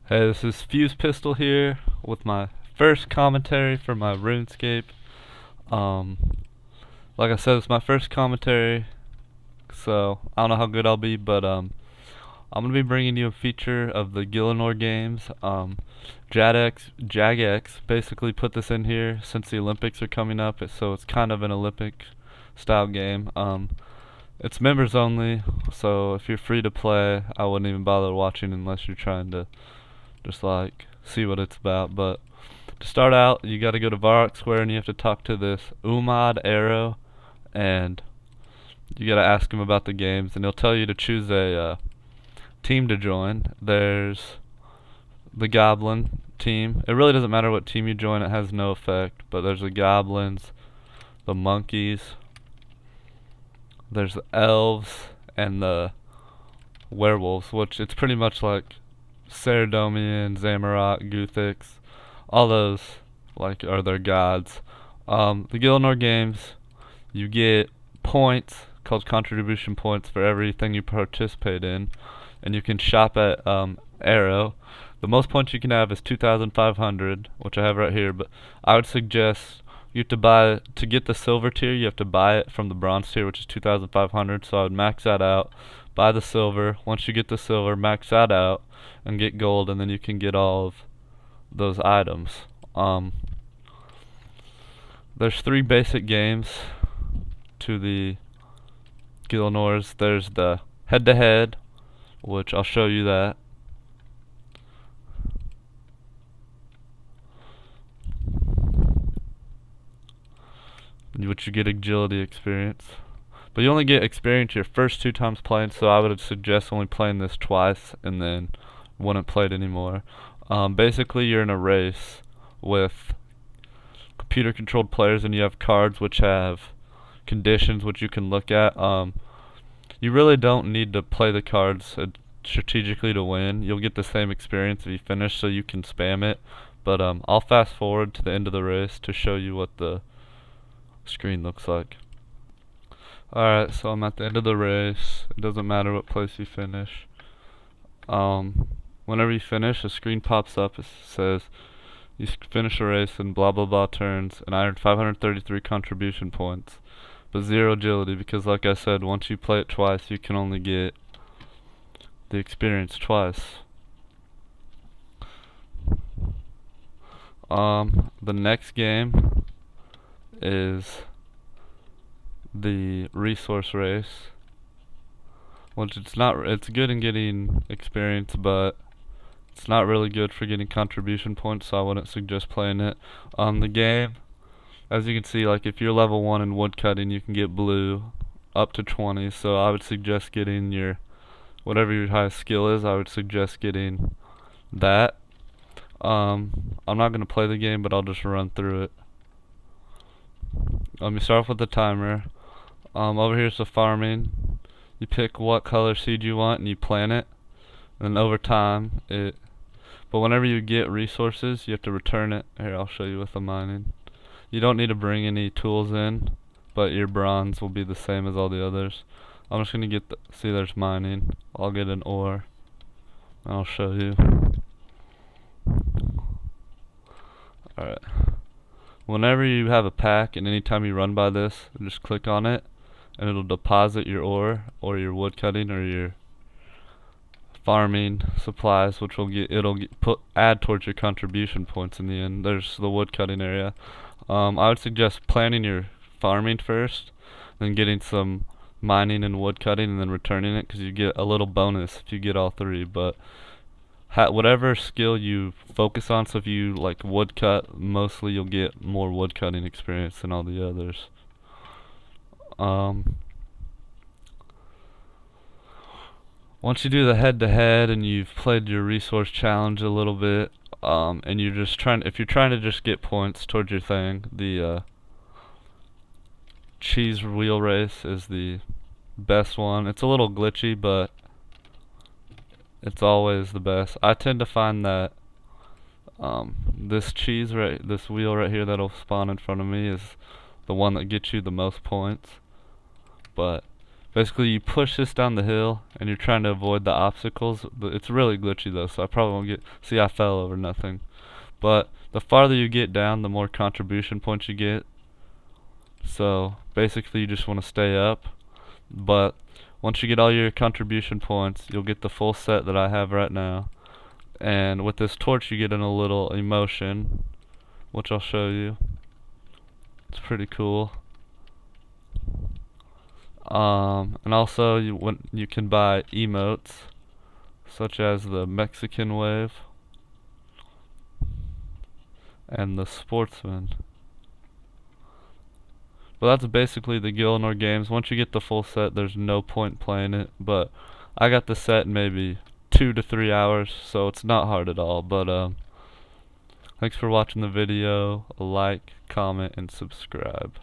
Hey, this is FuzePistole here with my first commentary for my RuneScape. Um, like I said, it's my first commentary, so I don't know how good I'll be, but I'm gonna be bringing you a feature of the Gielinor games. Jagex basically put this in here since the Olympics are coming up, so it's kind of an Olympic style game. It's members only, so if you're free to play, I wouldn't even bother watching unless you're trying to just like see what it's about. But to start out, you got to go to Varrock Square and you have to talk to this Umad Arrow, and you got to ask him about the games, and he'll tell you to choose a team to join. There's the Goblin team. It really doesn't matter what team you join; it has no effect. But there's the Goblins, the Monkeys, there's the Elves, and the Werewolves, which it's pretty much like Ceradomian, Zamorak, Guthix, all those like are their gods. The Gielinor games, you get points called contribution points for everything you participate in, and you can shop at Arrow. The most points you can have is 2,500, which I have right here. But I would suggest you have to buy to get the silver tier. You have to buy it from the bronze tier, which is 2,500. So I would max that out, buy the silver. Once you get the silver, max that out and get gold, and then you can get all of those items. There's three basic games to the Gielinors. There's the head-to-head, which I'll show you that. Which you get agility experience. But you only get experience your first 2 times playing, so I would suggest only playing this twice and then wouldn't play it anymore. Basically, you're in a race with computer controlled players, and you have cards which have conditions which you can look at. You really don't need to play the cards strategically to win. You'll get the same experience if you finish, so you can spam it. But I'll fast forward to the end of the race to show you what the screen looks like. Alright, so I'm at the end of the race. It doesn't matter what place you finish. Whenever you finish, a screen pops up. It says you finish a race in blah blah blah turns, and I earned 533 contribution points, but 0 agility, because like I said, once you play it twice, you can only get the experience twice. The next game is the resource race, which it's good in getting experience, but it's not really good for getting contribution points, so I wouldn't suggest playing it. The game, as you can see, like if you're level 1 in woodcutting, you can get blue up to 20, so I would suggest getting your whatever your highest skill is. I would suggest getting that. I'm not gonna play the game, but I'll just run through it. You start off with the timer. Over here's the farming. You pick what color seed you want and you plant it, and over time but whenever you get resources, you have to return it. Here, I'll show you with the mining. You don't need to bring any tools in, but your bronze will be the same as all the others. I'm just gonna see there's mining. I'll get an ore and I'll show you. Alright. Whenever you have a pack and anytime you run by this, just click on it and it'll deposit your ore or your wood cutting or your farming supplies, which add towards your contribution points in the end. There's the wood cutting area. I would suggest planting your farming first, then getting some mining and wood cutting, and then returning it, because you get a little bonus if you get all three. But whatever skill you focus on, so if you like woodcut mostly, you'll get more woodcutting experience than all the others. Once you do the head-to-head and you've played your resource challenge a little bit, and if you're trying to just get points towards your thing, the cheese wheel race is the best one. It's a little glitchy, but it's always the best. I tend to find that this wheel right here that'll spawn in front of me is the one that gets you the most points. But Basically, you push this down the hill, and you're trying to avoid the obstacles. It's really glitchy though, so I probably won't get. See, I fell over nothing. But the farther you get down, the more contribution points you get. So basically, you just want to stay up. But once you get all your contribution points, you'll get the full set that I have right now. And with this torch, you get in a little emotion, which I'll show you. It's pretty cool. And also you can buy emotes, such as the Mexican wave and the sportsman. But that's basically the Gielinor games. Once you get the full set, there's no point playing it. But I got the set in maybe 2 to 3 hours, so it's not hard at all. But thanks for watching the video. A like, comment, and subscribe.